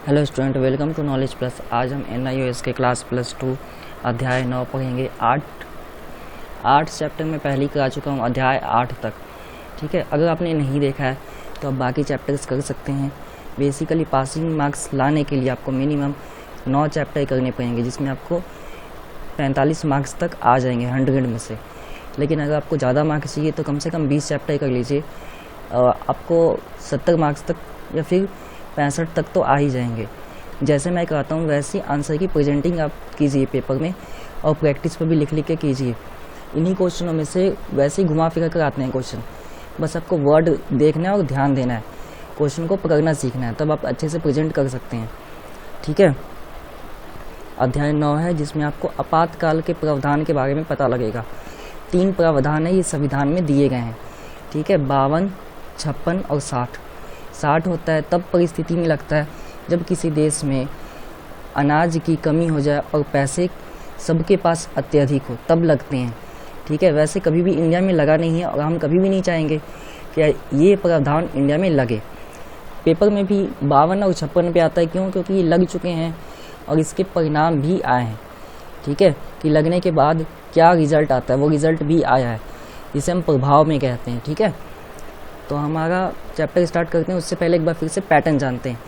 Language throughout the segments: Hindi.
Hello student, welcome to knowledge plus. आज हम NIOS के क्लास +2 अध्याय 9 पढ़ेंगे। आठ चैप्टर में पहले करा चुका हूँ, अध्याय 8 तक। ठीक है, अगर आपने नहीं देखा है तो आप बाकी चैप्टर्स कर सकते हैं। बेसिकली पासिंग मार्क्स लाने के लिए आपको मिनिमम 9 चैप्टर करने पड़ेंगे, जिसमें आपको 45 मार्क्स तक आ जाएंगे 100 में से। लेकिन अगर आपको ज़्यादा मार्क्स चाहिए तो कम से कम 20 चैप्टर कर लीजिए, आपको 70 मार्क्स तक या फिर 65 तक तो आ ही जाएंगे। जैसे मैं कराता हूँ वैसे आंसर की प्रेजेंटिंग आप कीजिए पेपर में, और प्रैक्टिस पर भी लिख के कीजिए। इन्हीं क्वेश्चनों में से वैसे ही घुमा फिरा कर आते हैं क्वेश्चन, बस आपको वर्ड देखना है और ध्यान देना है, क्वेश्चन को पकड़ना सीखना है, तब आप अच्छे से प्रेजेंट कर सकते हैं। ठीक है, अध्याय 9 है, जिसमें आपको आपातकाल के प्रावधान के बारे में पता लगेगा। 3 प्रावधान है, ये संविधान में दिए गए हैं। ठीक है, 52, 56 और 60। 60 होता है तब परिस्थिति में लगता है जब किसी देश में अनाज की कमी हो जाए और पैसे सबके पास अत्यधिक हो, तब लगते हैं। ठीक है, वैसे कभी भी इंडिया में लगा नहीं है और हम कभी भी नहीं चाहेंगे कि ये प्रावधान इंडिया में लगे। पेपर में भी 52 और 56 पे आता है, क्यों? क्योंकि ये लग चुके हैं और इसके परिणाम भी आए हैं। ठीक है, कि लगने के बाद क्या रिजल्ट आता है, वो रिजल्ट भी आया है, जिसे हम प्रभाव में कहते हैं। ठीक है, तो हमारा चैप्टर स्टार्ट करते हैं। उससे पहले एक बार फिर से पैटर्न जानते हैं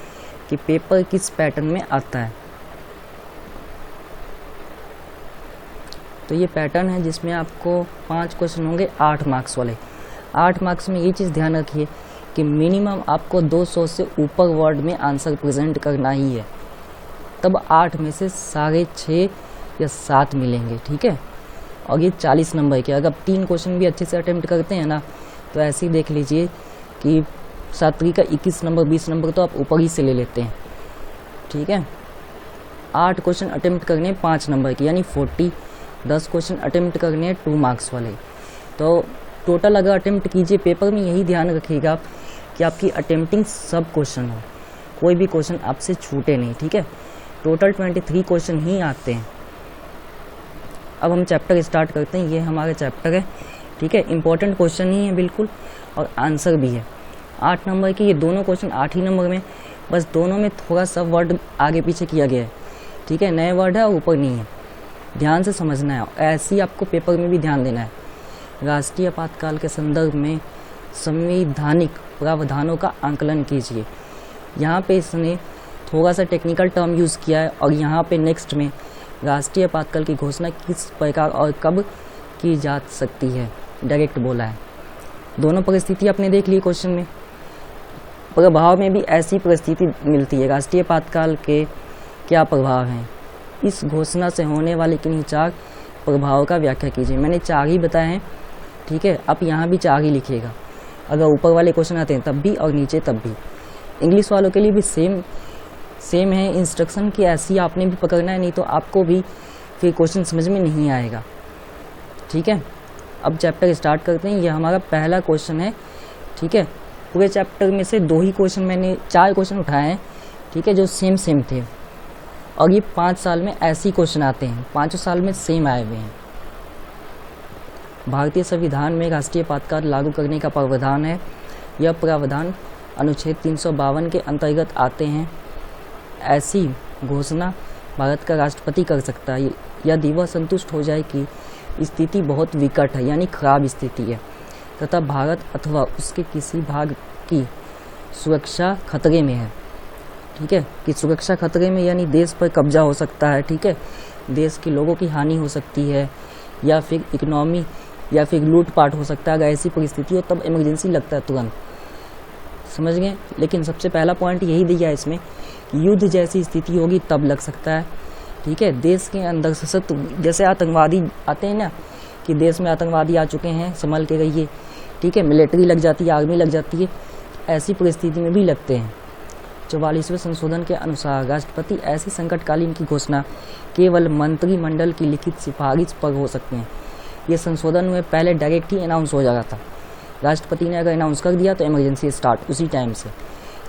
कि पेपर किस पैटर्न में आता है। तो ये पैटर्न है जिसमें आपको 5 क्वेश्चन होंगे 8 मार्क्स वाले। 8 मार्क्स में ये चीज़ ध्यान रखिए कि मिनिमम आपको 200 से ऊपर वर्ड में आंसर प्रेजेंट करना ही है, तब 8 में से 6.5 या 7 मिलेंगे। ठीक है, और ये 40 नंबर के। अगर 3 क्वेश्चन भी अच्छे से अटेम्प्ट करते हैं ना, तो ऐसे ही देख लीजिए कि 7 का 21 नंबर 20 नंबर तो आप ऊपर ही से ले लेते हैं। ठीक है, 8 क्वेश्चन अटेम्प्ट करने 5 नंबर की, यानी 40। 10 क्वेश्चन अटेम्प्ट करने 2 मार्क्स वाले। तो टोटल अगर अटेम्प्ट कीजिए पेपर में, यही ध्यान रखिएगा आप कि आपकी अटेम्प्टिंग सब क्वेश्चन हो, कोई भी क्वेश्चन आपसे छूटे नहीं। ठीक है, टोटल 23 क्वेश्चन ही आते हैं। अब हम चैप्टर स्टार्ट करते हैं। ये हमारा चैप्टर है। ठीक है, इंपॉर्टेंट क्वेश्चन ही है बिल्कुल, और आंसर भी है 8 नंबर की। ये दोनों क्वेश्चन 8 ही नंबर में, बस दोनों में थोड़ा सा वर्ड आगे पीछे किया गया है। ठीक है, नए वर्ड है और ऊपर नहीं है, ध्यान से समझना है। ऐसे ही आपको पेपर में भी ध्यान देना है। राष्ट्रीय आपातकाल के संदर्भ में संवैधानिक प्रावधानों का आंकलन कीजिए। यहाँ पे इसने थोड़ा सा टेक्निकल टर्म यूज़ किया है, और यहाँ पे नेक्स्ट में राष्ट्रीय आपातकाल की घोषणा किस प्रकार और कब की जा सकती है, डायरेक्ट बोला है। दोनों परिस्थिति आपने देख ली क्वेश्चन में। प्रभाव में भी ऐसी परिस्थिति मिलती है। राष्ट्रीय आपातकाल के क्या प्रभाव हैं, इस घोषणा से होने वाले किन्हीं 4 प्रभाव का व्याख्या कीजिए। मैंने 4 ही बताए हैं। ठीक है, आप यहाँ भी 4 ही लिखिएगा। अगर ऊपर वाले क्वेश्चन आते हैं तब भी, और नीचे तब भी। इंग्लिश वालों के लिए भी सेम है इंस्ट्रक्शन की, ऐसी आपने भी पकड़ना है, नहीं तो आपको भी फिर क्वेश्चन समझ में नहीं आएगा। ठीक है, अब चैप्टर स्टार्ट करते हैं। ये हमारा पहला क्वेश्चन है। ठीक है, पूरे चैप्टर में से 2 ही क्वेश्चन, मैंने 4 क्वेश्चन उठाए हैं। ठीक है, जो सेम थे, और ये 5 साल में ऐसे ही क्वेश्चन आते हैं, 5 साल में सेम आए हुए हैं। भारतीय संविधान में राष्ट्रीय आपातकाल लागू करने का प्रावधान है। यह प्रावधान अनुच्छेद 352 के अंतर्गत आते हैं। ऐसी घोषणा भारत का राष्ट्रपति कर सकता है यदि वह संतुष्ट हो जाए कि स्थिति बहुत विकट है, यानी खराब स्थिति है, तथा भारत अथवा उसके किसी भाग की सुरक्षा खतरे में है। ठीक है, कि सुरक्षा खतरे में यानी देश पर कब्जा हो सकता है। ठीक है, देश के लोगों की हानि हो सकती है, या फिर इकोनॉमी या फिर लूटपाट हो सकता है। अगर ऐसी परिस्थिति हो तब इमरजेंसी लगता है तुरंत, समझ गए। लेकिन सबसे पहला पॉइंट यही दिया है इसमें, युद्ध जैसी स्थिति होगी तब लग सकता है। ठीक है, देश के अंदर सशक्त, जैसे आतंकवादी आते हैं ना, कि देश में आतंकवादी आ चुके हैं, संभल के रहिए। ठीक है, मिलिट्री लग जाती है, आर्मी लग जाती है, ऐसी परिस्थिति में भी लगते हैं। 44वें संशोधन के अनुसार राष्ट्रपति ऐसी संकटकालीन की घोषणा केवल मंत्रिमंडल की लिखित सिफारिश पर हो सकते हैं। ये संशोधन में पहले डायरेक्ट ही अनाउंस हो जाता था, राष्ट्रपति ने अगर अनाउंस कर दिया तो इमरजेंसी स्टार्ट उसी टाइम से।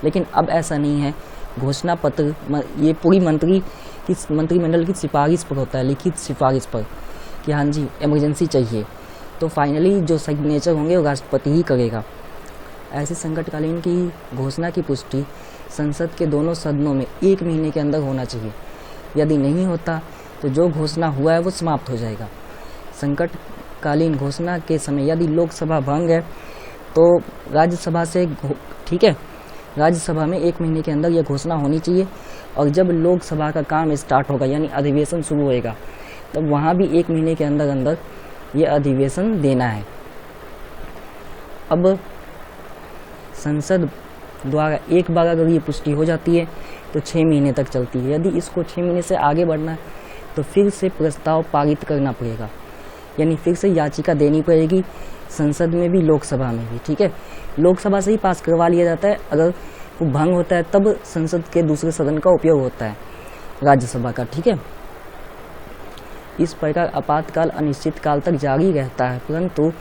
लेकिन अब ऐसा नहीं है, घोषणा पत्र ये पूरी मंत्रिमंडल की सिफारिश पर होता है, लिखित सिफारिश पर, कि हाँ जी इमरजेंसी चाहिए, तो फाइनली जो सिग्नेचर होंगे वो राष्ट्रपति ही करेगा। ऐसे संकटकालीन की घोषणा की पुष्टि संसद के दोनों सदनों में 1 महीने के अंदर होना चाहिए। यदि नहीं होता तो जो घोषणा हुआ है वो समाप्त हो जाएगा। संकटकालीन घोषणा के समय यदि लोकसभा भंग है तो राज्यसभा से ठीक है, राज्यसभा में 1 महीने के अंदर यह घोषणा होनी चाहिए। और जब लोकसभा का काम स्टार्ट होगा यानी अधिवेशन शुरू होएगा तब वहाँ भी 1 महीने के अंदर अंदर ये अधिवेशन देना है। अब संसद द्वारा एक बार अगर ये पुष्टि हो जाती है तो 6 महीने तक चलती है। यदि इसको 6 महीने से आगे बढ़ना है तो फिर से प्रस्ताव पारित करना पड़ेगा, यानी फिर से याचिका देनी पड़ेगी संसद में भी लोकसभा में भी। ठीक है, लोकसभा से ही पास करवा लिया जाता है। अगर वो भंग होता है तब संसद के दूसरे सदन का उपयोग होता है, राज्यसभा का। ठीक है, इस प्रकार आपातकाल अनिश्चित काल तक जारी रहता है, परंतु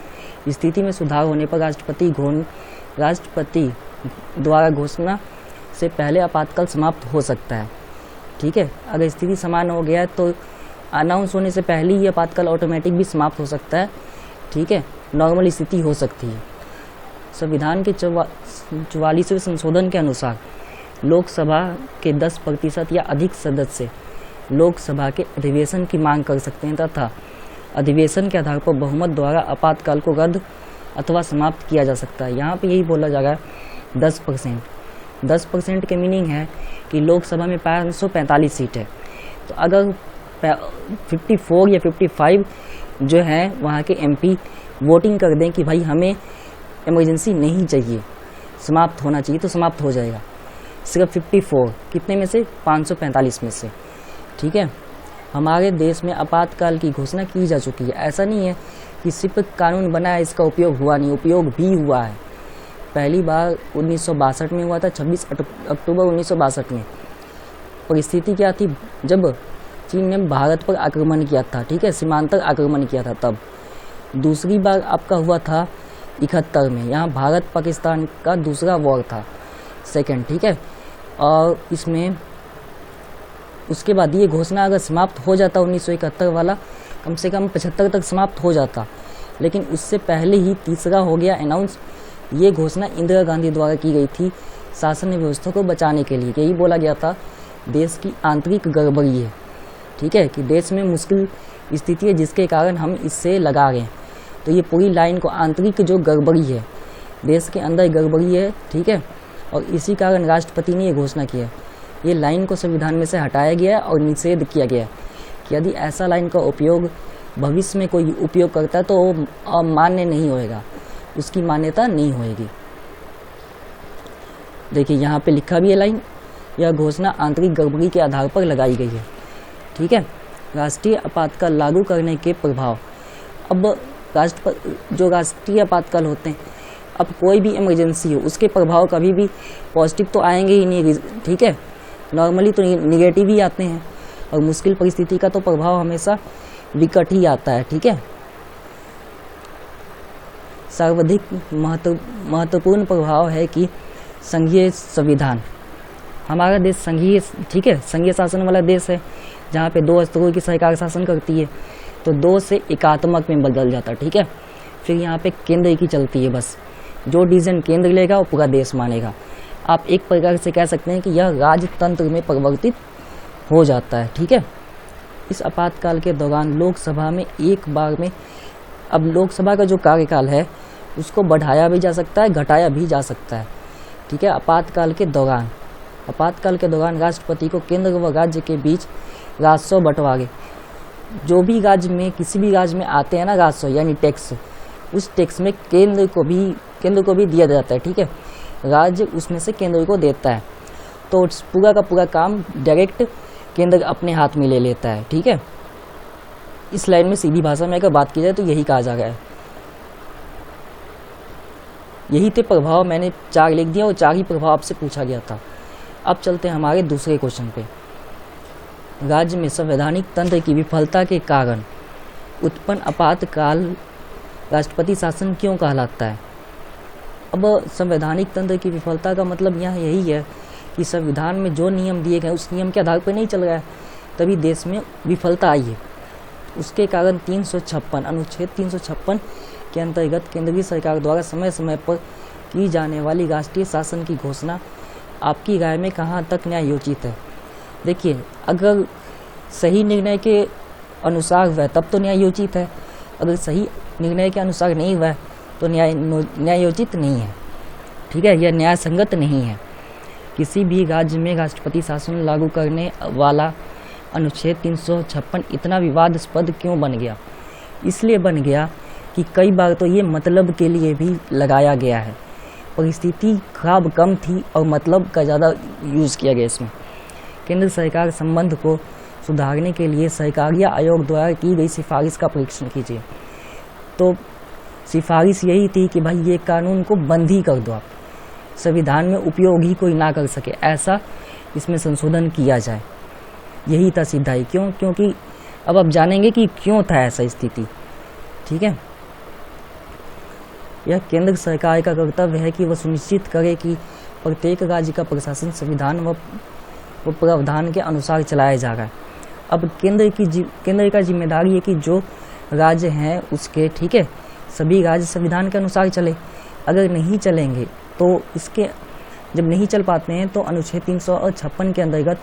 स्थिति में सुधार होने पर राष्ट्रपति द्वारा घोषणा से पहले आपातकाल समाप्त हो सकता है। ठीक है, अगर स्थिति समान हो गया है तो अनाउंस होने से पहले ही आपातकाल ऑटोमेटिक भी समाप्त हो सकता है। ठीक है, नॉर्मल स्थिति हो सकती है। संविधान के 44वें संशोधन के अनुसार लोकसभा के 10% या अधिक सदस्य लोकसभा के अधिवेशन की मांग कर सकते हैं तथा अधिवेशन के आधार पर बहुमत द्वारा आपातकाल को रद्द अथवा समाप्त किया जा सकता है। यहाँ पे यही बोला जा रहा है 10%। 10% के मीनिंग है कि लोकसभा में 545 सीट है, तो अगर 54 या 55 जो है वहाँ के MP वोटिंग कर दें कि भाई हमें इमरजेंसी नहीं चाहिए, समाप्त होना चाहिए, तो समाप्त हो जाएगा। सिर्फ 54 कितने में से? 545 में से। ठीक है, हमारे देश में आपातकाल की घोषणा की जा चुकी है। ऐसा नहीं है कि सिर्फ कानून बना है इसका उपयोग हुआ नहीं, उपयोग भी हुआ है। पहली बार 1962 में हुआ था, 26 अक्टूबर 1962 में। परिस्थिति क्या थी? जब चीन ने भारत पर आक्रमण किया था, ठीक है, सीमांतर आक्रमण किया था तब। दूसरी बार आपका हुआ था 71 में, यहाँ भारत पाकिस्तान का दूसरा वॉर था, सेकंड। ठीक है, और इसमें उसके बाद ये घोषणा अगर समाप्त हो जाता 1971 वाला, कम से कम 75 तक समाप्त हो जाता, लेकिन उससे पहले ही तीसरा हो गया अनाउंस। ये घोषणा इंदिरा गांधी द्वारा की गई थी शासन व्यवस्था को बचाने के लिए। यही बोला गया था देश की आंतरिक गड़बड़ी है, ठीक है, कि देश में मुश्किल स्थिति है जिसके कारण हम इससे लगा रहे हैं। तो ये पूरी लाइन को आंतरिक जो गड़बड़ी है, देश के अंदर गड़बड़ी है, ठीक है, और इसी कारण राष्ट्रपति ने ये घोषणा की है। ये लाइन को संविधान में से हटाया गया और निषेध किया गया कि यदि ऐसा लाइन का उपयोग भविष्य में कोई उपयोग करता है तो वो अमान्य नहीं होएगा, उसकी मान्यता नहीं होएगी। देखिए यहाँ पे लिखा भी है लाइन, यह घोषणा आंतरिक गड़बड़ी के आधार पर लगाई गई है। ठीक है, राष्ट्रीय आपातकाल लागू करने के प्रभाव। अब जो राष्ट्रीय आपातकाल होते हैं, अब कोई भी इमरजेंसी हो उसके प्रभाव कभी भी पॉजिटिव तो आएंगे ही नहीं, ठीक है, नॉर्मली तो निगेटिव ही आते हैं, और मुश्किल परिस्थिति का तो प्रभाव हमेशा विकट ही आता है। ठीक है, सर्वाधिक महत्वपूर्ण प्रभाव है कि संघीय संविधान, हमारा देश संघीय, ठीक है, संघीय शासन वाला देश है जहाँ पे 2 स्तरों की सरकार शासन करती है, तो 2 से एकात्मक में बदल जाता है। ठीक है, फिर यहाँ पे केंद्र की चलती है, बस जो डिसीजन केंद्र लेगा वो पूरा देश मानेगा। आप एक प्रकार से कह सकते हैं कि यह राजतंत्र में परिवर्तित हो जाता है। ठीक है, इस आपातकाल के दौरान लोकसभा में एक बार में, अब लोकसभा का जो कार्यकाल है उसको बढ़ाया भी जा सकता है, घटाया भी जा सकता है। ठीक है, आपातकाल के दौरान राष्ट्रपति को केंद्र व राज्य के बीच राजस्व बंटवारे, जो भी राज्य में, किसी भी राज्य में आते हैं ना राजस्व यानी टैक्स, उस टैक्स में केंद्र को भी दिया जाता है। ठीक है, राज्य उसमें से केंद्र को देता है, तो पूरा का पूरा काम डायरेक्ट केंद्र अपने हाथ में ले लेता है। ठीक है, इस लाइन में सीधी भाषा में अगर बात की जाए तो यही कहा जा रहा है। यही थे प्रभाव, मैंने 4 लिख दिया और 4 ही प्रभाव आपसे पूछा गया था। अब चलते हैं हमारे दूसरे क्वेश्चन पे। राज्य में संवैधानिक तंत्र की विफलता के कारण उत्पन्न आपातकाल राष्ट्रपति शासन क्यों कहलाता है? अब संवैधानिक तंत्र की विफलता का मतलब यहाँ यही है कि संविधान में जो नियम दिए गए उस नियम के आधार पर नहीं चल रहा है, तभी देश में विफलता आई है। उसके कारण 356 अनुच्छेद 356 के अंतर्गत केंद्रीय सरकार द्वारा समय समय पर की जाने वाली राष्ट्रीय शासन की घोषणा आपकी राय में कहाँ तक न्यायोचित है? देखिए, अगर सही निर्णय के अनुसार वह तब तो न्यायोचित है, अगर सही निर्णय के अनुसार नहीं वह तो न्यायोचित नहीं है। ठीक है, यह न्याय संगत नहीं है। किसी भी राज्य में राष्ट्रपति शासन लागू करने वाला अनुच्छेद 356 इतना विवादास्पद क्यों बन गया? इसलिए बन गया कि कई बार तो ये मतलब के लिए भी लगाया गया है। परिस्थिति खराब कम थी और मतलब का ज़्यादा यूज़ किया गया इसमें। केंद्र सरकार संबंध को सुधारने के लिए सरकारिया आयोग द्वारा की गई सिफारिश का परीक्षण कीजिए। तो सिफारिश यही थी कि भाई ये कानून को बंद ही कर दो, आप संविधान में उपयोग ही कोई ना कर सके, ऐसा इसमें संशोधन किया जाए। यही था सिद्धाई। क्यों? क्योंकि अब आप जानेंगे कि क्यों था ऐसा स्थिति। ठीक है, यह केंद्र सरकार का कर्तव्य है कि वह सुनिश्चित करे कि प्रत्येक राज्य का प्रशासन संविधान व प्रावधान के अनुसार चलाया जा रहा है। अब केंद्र का जिम्मेदारी है कि जो राज्य हैं उसके, ठीक है, सभी राज्य संविधान के अनुसार चले। अगर नहीं चलेंगे तो इसके जब नहीं चल पाते हैं तो अनुच्छेद 356 के अंतर्गत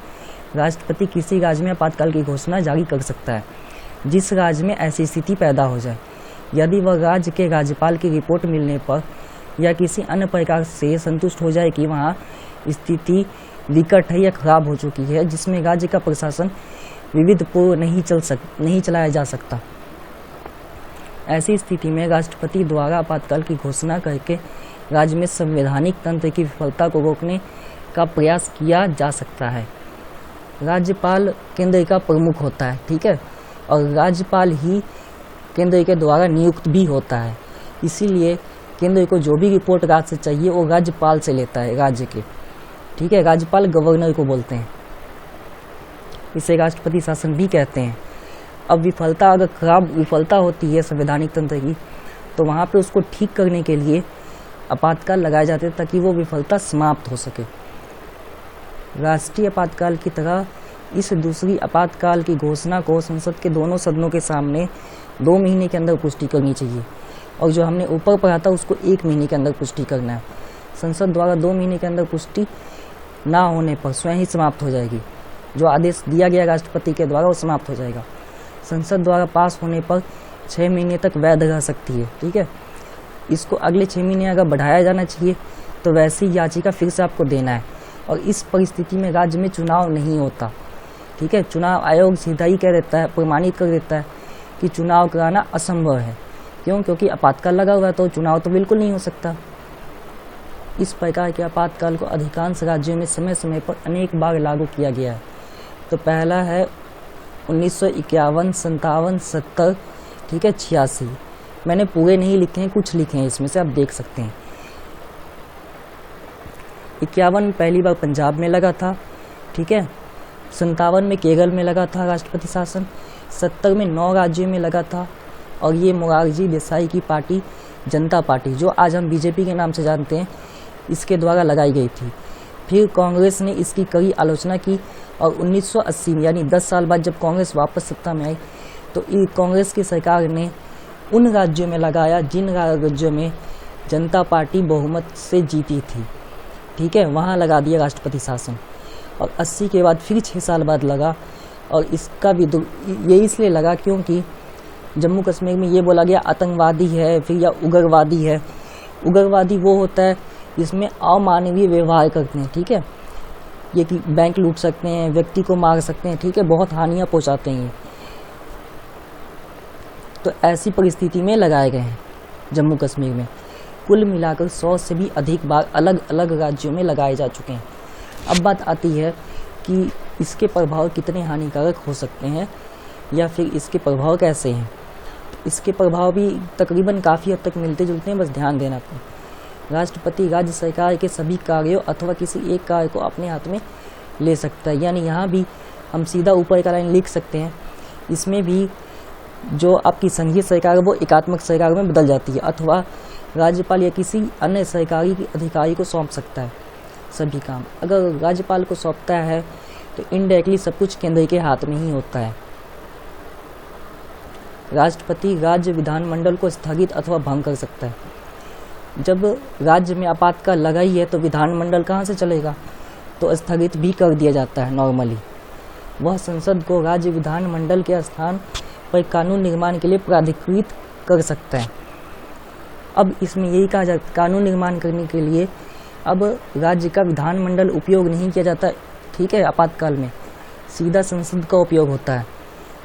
राष्ट्रपति किसी राज्य में आपातकाल की घोषणा जारी कर सकता है जिस राज्य में ऐसी स्थिति पैदा हो जाए। यदि वह राज्य के राज्यपाल की रिपोर्ट मिलने पर या किसी अन्य प्रकार से संतुष्ट हो जाए कि वहाँ स्थिति विकट है या खराब हो चुकी है जिसमें राज्य का प्रशासन विविधपूर्ण नहीं चलाया जा सकता, ऐसी स्थिति में राष्ट्रपति द्वारा आपातकाल की घोषणा करके राज्य में संवैधानिक तंत्र की विफलता को रोकने का प्रयास किया जा सकता है। राज्यपाल केंद्र का प्रमुख होता है, ठीक है, और राज्यपाल ही केंद्र के द्वारा नियुक्त भी होता है। इसीलिए केंद्र को जो भी रिपोर्ट राज्य से चाहिए वो राज्यपाल से लेता है, राज्य के। ठीक है, राज्यपाल गवर्नर को बोलते हैं, इसे राष्ट्रपति शासन भी कहते हैं। अब विफलता, अगर खराब विफलता होती है संवैधानिक तंत्र की, तो वहाँ पे उसको ठीक करने के लिए आपातकाल लगाए जाते हैं ताकि वो विफलता समाप्त हो सके। राष्ट्रीय आपातकाल की तरह इस दूसरी आपातकाल की घोषणा को संसद के दोनों सदनों के सामने 2 महीने के अंदर पुष्टि करनी चाहिए, और जो हमने ऊपर पढ़ा था उसको 1 महीने के अंदर पुष्टि करना है। संसद द्वारा 2 महीने के अंदर पुष्टि ना होने पर स्वयं ही समाप्त हो जाएगी। जो आदेश दिया गया राष्ट्रपति के द्वारा वो समाप्त हो जाएगा। संसद द्वारा पास होने पर 6 महीने तक वैध रह सकती है। ठीक है, इसको अगले 6 महीने अगर बढ़ाया जाना चाहिए तो वैसी याचिका फिर से आपको देना है, और इस परिस्थिति में राज्य में चुनाव नहीं होता। ठीक है, चुनाव आयोग सीधा ही कह देता है, प्रमाणित कर देता है कि चुनाव कराना असंभव है। क्यों? क्योंकि आपातकाल लगा हुआ है, तो चुनाव तो बिल्कुल नहीं हो सकता। इस प्रकार के आपातकाल को अधिकांश राज्यों में समय समय पर अनेक बार लागू किया गया है। तो पहला है 1951, 57, 70, ठीक है, 86। मैंने पूरे नहीं लिखे हैं, कुछ लिखे हैं इसमें से, आप देख सकते हैं। 51 पहली बार पंजाब में लगा था, ठीक है, 57 में केरल में लगा था राष्ट्रपति शासन, 70 में 9 राज्यों में लगा था, और ये मोरारजी देसाई की पार्टी जनता पार्टी, जो आज हम बीजेपी के नाम से जानते हैं, इसके द्वारा लगाई गई थी। फिर कांग्रेस ने इसकी कड़ी आलोचना की, और 1980 में, यानी 10 साल बाद जब कांग्रेस वापस सत्ता में आई, तो कांग्रेस की सरकार ने उन राज्यों में लगाया जिन राज्यों में जनता पार्टी बहुमत से जीती थी। ठीक है, वहाँ लगा दिया राष्ट्रपति शासन, और 80 के बाद फिर 6 साल बाद लगा। और इसका भी ये इसलिए लगा क्योंकि जम्मू कश्मीर में ये बोला गया आतंकवादी है फिर या उग्रवादी है। उग्रवादी वो होता है जिसमें अमानवीय व्यवहार करते हैं, ठीक है, ये कि बैंक लूट सकते हैं, व्यक्ति को मार सकते हैं, ठीक है, बहुत हानियां पहुंचाते हैं। तो ऐसी परिस्थिति में लगाए गए हैं जम्मू कश्मीर में। कुल मिलाकर 100 से भी अधिक बार अलग अलग राज्यों में लगाए जा चुके हैं। अब बात आती है कि इसके प्रभाव कितने हानिकारक हो सकते हैं या फिर इसके प्रभाव कैसे हैं। इसके प्रभाव भी तकरीबन काफ़ी हद तक मिलते जुलते हैं, बस ध्यान देना था। राष्ट्रपति राज्य सरकार के सभी कार्यों अथवा किसी एक कार्य को अपने हाथ में ले सकता है, यानी यहाँ भी हम सीधा ऊपर का लाइन लिख सकते हैं। इसमें भी जो आपकी संघीय सरकार है वो एकात्मक सरकार में बदल जाती है, अथवा राज्यपाल या किसी अन्य सरकारी अधिकारी को सौंप सकता है सभी काम। अगर राज्यपाल को सौंपता है तो इनडायरेक्टली सब कुछ केंद्र के हाथ में ही होता है। राष्ट्रपति राज्य विधानमंडल को स्थगित अथवा भंग कर सकता है। जब राज्य में आपातकाल लगा ही है तो विधानमंडल कहाँ से चलेगा, तो स्थगित भी कर दिया जाता है नॉर्मली। वह संसद को राज्य विधानमंडल के स्थान पर कानून निर्माण के लिए प्राधिकृत कर सकता है। अब इसमें यही कहा जाता है, कानून निर्माण करने के लिए अब राज्य का विधानमंडल उपयोग नहीं किया जाता, ठीक है। आपातकाल में सीधा संसद का उपयोग होता है,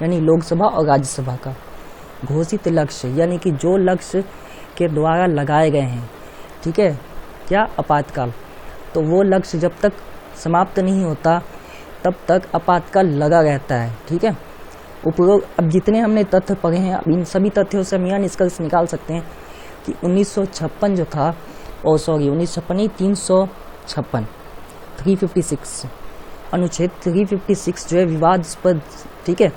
यानी लोकसभा और राज्यसभा का। घोषित लक्ष्य, यानी कि जो लक्ष्य के द्वारा लगाए गए हैं, ठीक है, क्या आपातकाल, तो वो लक्ष्य जब तक समाप्त नहीं होता तब तक आपातकाल लगा रहता है, ठीक है। उपरोक्त अब जितने हमने तथ्य पढ़े हैं, अब इन सभी तथ्यों से हम यह निष्कर्ष निकाल सकते हैं कि 1956 जो था, 1956 356 अनुच्छेद 356 जो है विवादास्पद, ठीक है,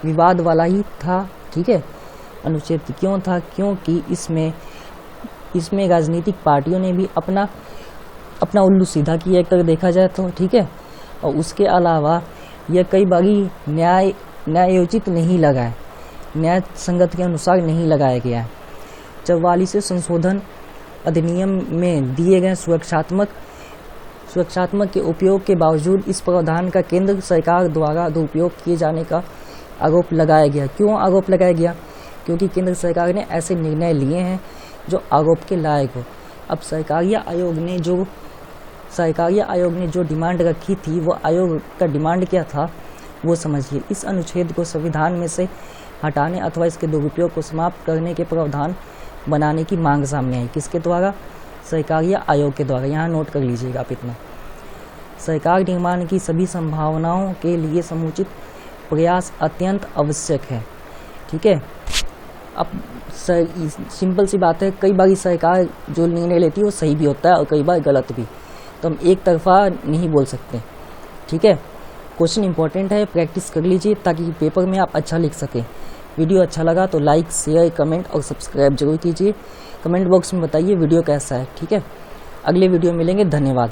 विवाद वाला ही था, ठीक है। अनुच्छेद क्यों था? क्योंकि इसमें राजनीतिक पार्टियों ने भी अपना उल्लू सीधा किया, एक तरह देखा जाए तो, ठीक है। और उसके अलावा यह कई बारी न्यायोचित नहीं लगा है, न्याय संगत के अनुसार नहीं लगाया गया है। 44वें संशोधन अधिनियम में दिए गए सुरक्षात्मक के उपयोग के बावजूद इस प्रावधान का केंद्र सरकार द्वारा दुरुपयोग किए जाने का आरोप लगाया गया। क्यों आरोप लगाया गया? क्योंकि केंद्र सरकार ने ऐसे निर्णय लिए हैं जो आरोप के लायक हो। अब सरकारिया आयोग ने जो डिमांड रखी थी, वो आयोग का डिमांड क्या था वो समझिए। इस अनुच्छेद को संविधान में से हटाने अथवा इसके दुरुपयोग को समाप्त करने के प्रावधान बनाने की मांग सामने आई। किसके द्वारा? सरकारिया आयोग के द्वारा। यहाँ नोट कर लीजिएगा आप इतना। सरकार निर्माण की सभी संभावनाओं के लिए समुचित प्रयास अत्यंत आवश्यक है, ठीक है। अब सिंपल सी बात है, कई बार सरकार जो निर्णय लेती है वो सही भी होता है और कई बार गलत भी, तो हम एक तरफा नहीं बोल सकते, ठीक है। क्वेश्चन इंपॉर्टेंट है, प्रैक्टिस कर लीजिए ताकि पेपर में आप अच्छा लिख सकें। वीडियो अच्छा लगा तो लाइक, शेयर, कमेंट और सब्सक्राइब जरूर कीजिए। कमेंट बॉक्स में बताइए वीडियो कैसा है, ठीक है। अगले वीडियो मिलेंगे, धन्यवाद।